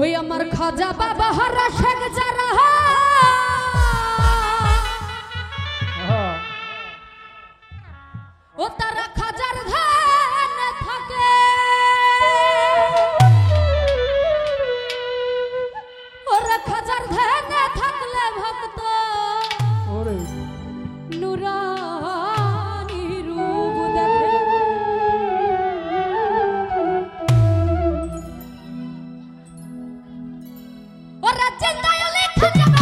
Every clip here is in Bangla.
ওই আমার খাজা বাবা হরা শেখ যারা ও তারা খাজার ধান থাকে ওরা খাজার ধান থাকলে ভক্ত ওরে নুরানি রূপ দেখে ওরা চিন্তায় লেখা যাবে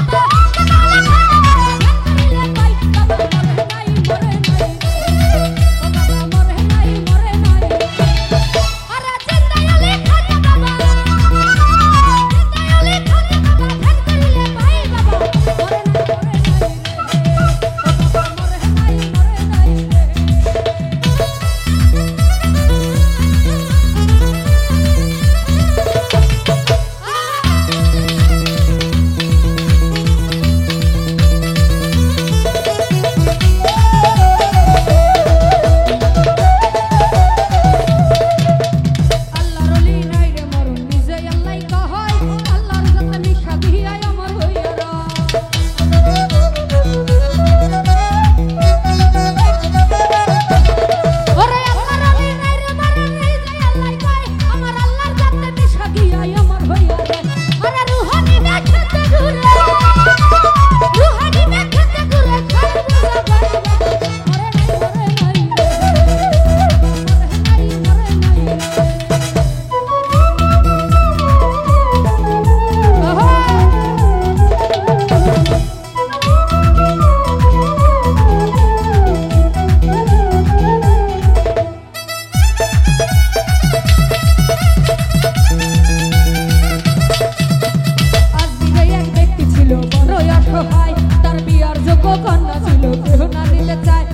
তার বিয়ার যোগ্য কন্যা ছিল কেহ না দিতে চায়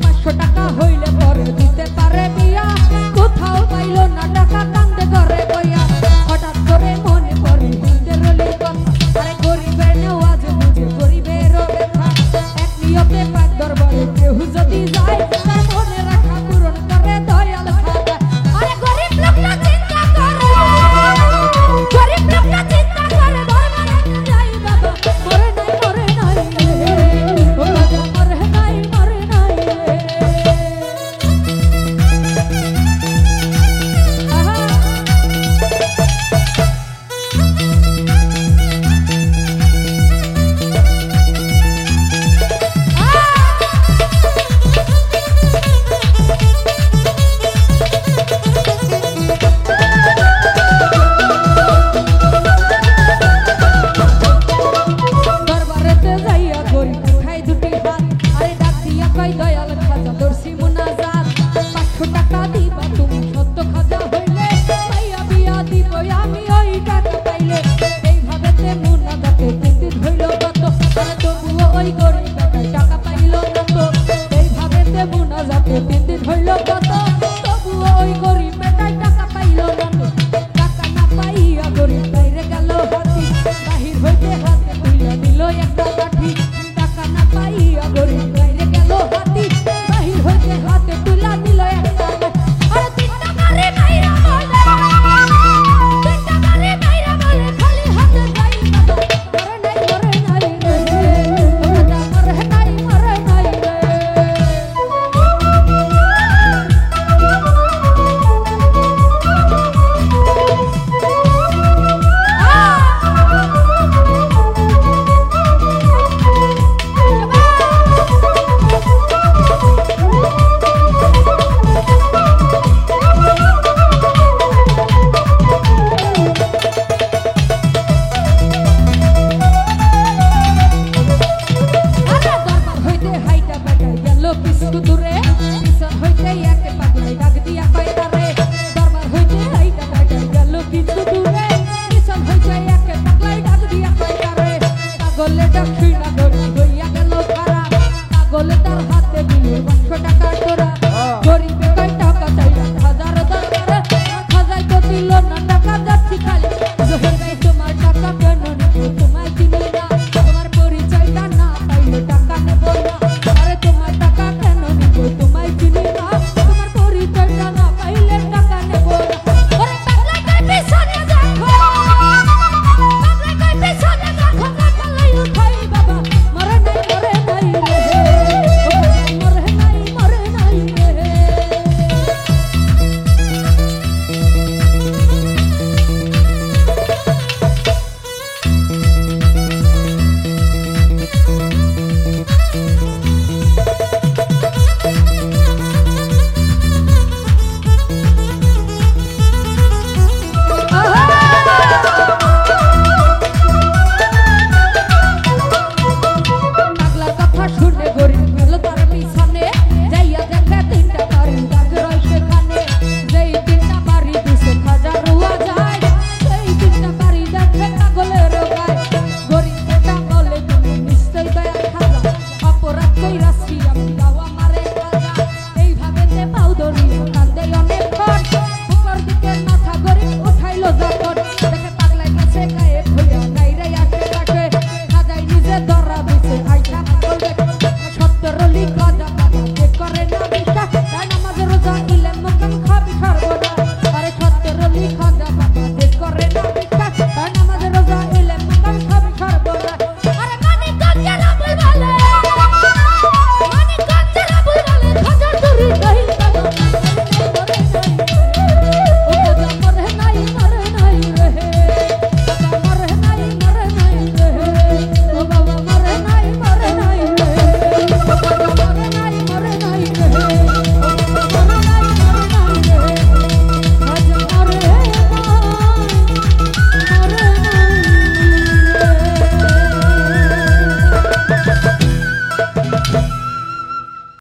500 টাকা হইলে পরে দিতে পারে বিয়া কোথাও পাইল না টাকা কান্দে করে বইয়া হঠাৎ করে মনে পড়ে হিন্দের কথা আরে গরিবের নেওয়াজ বুঝে গরিবের ব্যথা এক নিয়তে পাক দরবারে কেহ যদি যায় তার মনে রাখা পূরণ করে দয়াল খাজা আরে গরিব লোকটা চিন্তা করে গরিব লোকটা চিন্তা করে দরবারে যাই বাবা মরে নাই ও রাজা মরে নাই দরবারেতে যাইয়া গরিব উঠাই দুটি হাত আরে ডাক দিয়া কই দয়াল খাজা দর্শি মুনাজাত 500 টাকা দিবা তুমি সত্য খাজা হইলে ভাইয়া বিয়া দিব আমি ওই টাকা